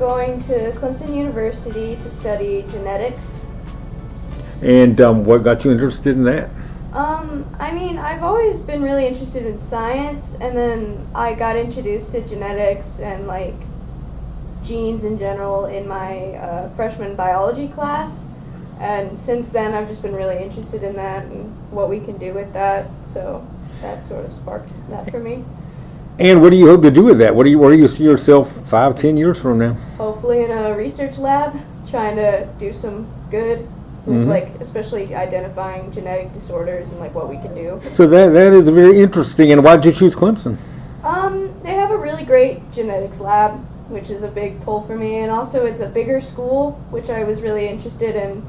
going to Clemson University to study genetics. And what got you interested in that? I mean, I've always been really interested in science, and then I got introduced to genetics and like genes in general in my freshman biology class. And since then, I've just been really interested in that and what we can do with that. So that sort of sparked that for me. And what do you hope to do with that? Where do you see yourself 5-10 years from now? Hopefully in a research lab, trying to do some good with like especially identifying genetic disorders and like what we can do. So that is very interesting. And why did you choose Clemson? They have a really great genetics lab, which is a big pull for me, and also it's a bigger school, which I was really interested in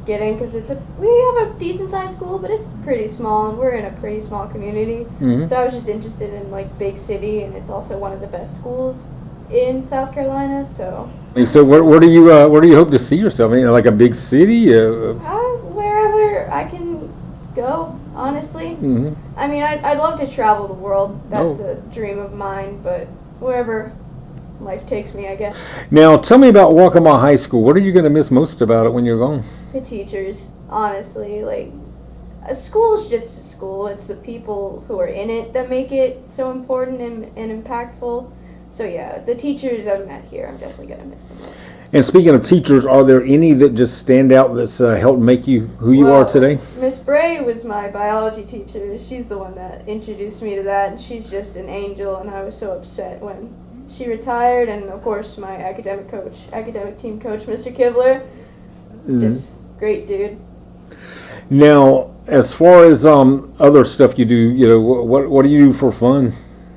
getting because we have a decent sized school, but it's pretty small, and we're in a pretty small community. So I was just interested in like big city, and it's also one of the best schools in South Carolina. So where do you hope to see yourself? I mean, like a big city? Wherever I can go, honestly. I mean, I'd love to travel the world. That's a dream of mine, but wherever life takes me, I guess. Now, tell me about Waccamaw High School. What are you going to miss most about it when you're gone? The teachers, honestly. Like, a school's just a school. It's the people who are in it that make it so important and impactful. So yeah, the teachers I've met here, I'm definitely going to miss the most. And speaking of teachers, are there any that just stand out that's helped make you who you are today? Miss Bray was my biology teacher. She's the one that introduced me to that, and she's just an angel, and I was so upset when she retired. And of course my academic team coach, Mr. Kibler, just great dude. Now, as far as other stuff you do, what do you do for fun?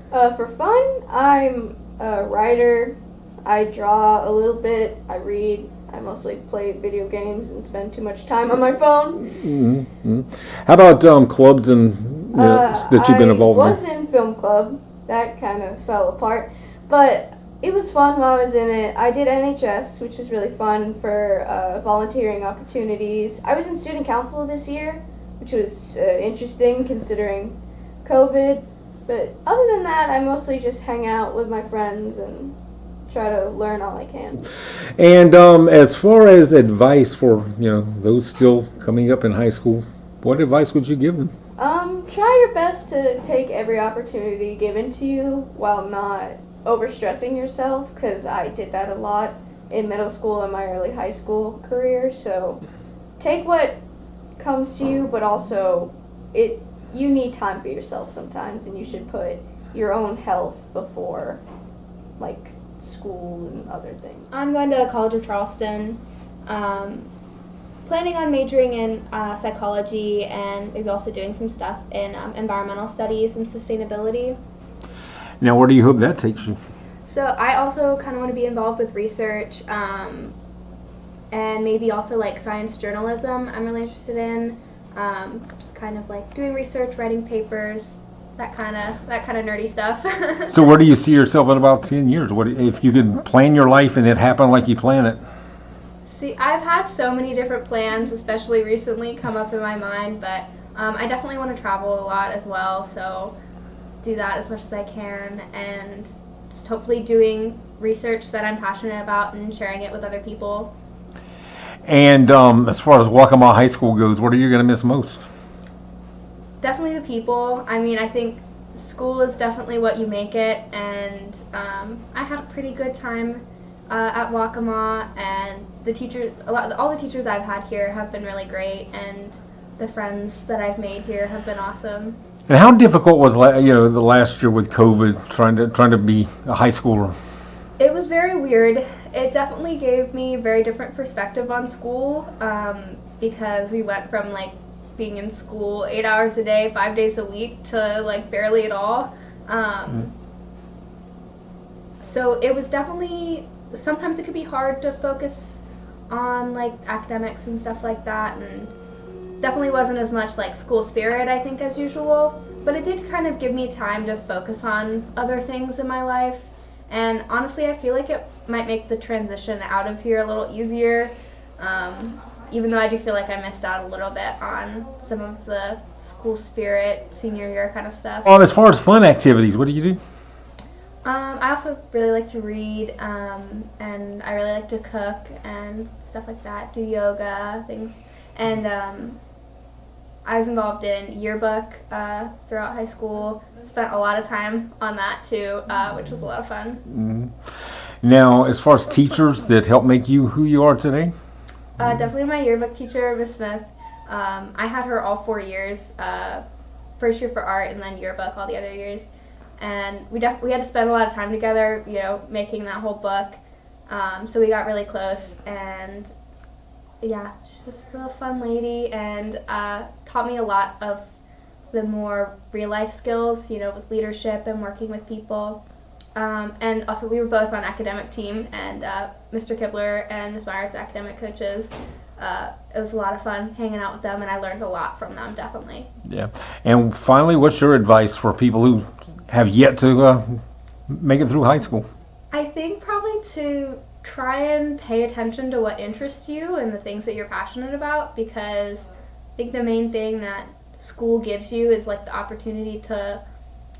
For fun, I'm a writer. I draw a little bit. I read. I mostly play video games and spend too much time on my phone. How about clubs and that you've been involved in? I was in film club. That kind of fell apart, but it was fun while I was in it. I did NHS, which was really fun for volunteering opportunities. I was in student council this year, which was interesting considering COVID. But other than that, I mostly just hang out with my friends and try to learn all I can. And as far as advice for those still coming up in high school, what advice would you give them? Try your best to take every opportunity given to you while not overstressing yourself, because I did that a lot in middle school and my early high school career. So take what comes to you, but also you need time for yourself sometimes, and you should put your own health before like school and other things. I'm going to College of Charleston, planning on majoring in psychology and maybe also doing some stuff in environmental studies and sustainability. Now, where do you hope that takes you? So I also kind of want to be involved with research and maybe also like science journalism I'm really interested in. Just kind of like doing research, writing papers, that kind of nerdy stuff. So where do you see yourself in about 10 years? What if you could plan your life and it happened like you plan it? See, I've had so many different plans, especially recently, come up in my mind, but I definitely want to travel a lot as well, so do that as much as I can, and just hopefully doing research that I'm passionate about and sharing it with other people. And as far as Waccamaw High School goes, what are you going to miss most? Definitely the people. I mean, I think school is definitely what you make it, and I had a pretty good time at Waccamaw, and the teachers, all the teachers I've had here have been really great, and the friends that I've made here have been awesome. And how difficult was the last year with COVID, trying to be a high schooler? It was very weird. It definitely gave me a very different perspective on school, because we went from like being in school 8 hours a day, 5 days a week, to like barely at all. So it was definitely, sometimes it could be hard to focus on like academics and stuff like that, and definitely wasn't as much like school spirit, I think, as usual, but it did kind of give me time to focus on other things in my life. And honestly, I feel like it might make the transition out of here a little easier, even though I do feel like I missed out a little bit on some of the school spirit, senior year kind of stuff. Well, as far as fun activities, what do you do? I also really like to read, and I really like to cook and stuff like that. Do yoga things, and I was involved in yearbook throughout high school. Spent a lot of time on that too, which was a lot of fun. Now, as far as teachers that help make you who you are today? Definitely my yearbook teacher, Miss Smith. I had her all 4 years. First year for art, and then yearbook all the other years. And we had to spend a lot of time together, making that whole book. So we got really close, and yeah, she's just a real fun lady, and taught me a lot of the more real life skills, with leadership and working with people. And also we were both on academic team, and Mr. Kibler and Ms. Myers, the academic coaches. It was a lot of fun hanging out with them, and I learned a lot from them, definitely. Yeah. And finally, what's your advice for people who have yet to make it through high school? I think probably to try and pay attention to what interests you and the things that you're passionate about, because I think the main thing that school gives you is like the opportunity to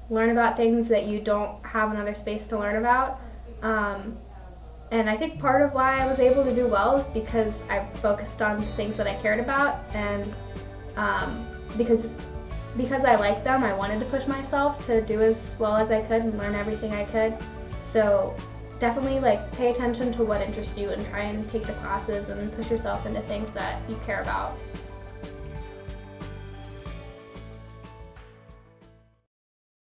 learn about things that you don't have another space to learn about. And I think part of why I was able to do well is because I focused on things that I cared about, and because I liked them, I wanted to push myself to do as well as I could and learn everything I could. So definitely pay attention to what interests you and try and take the classes and push yourself into things that you care about.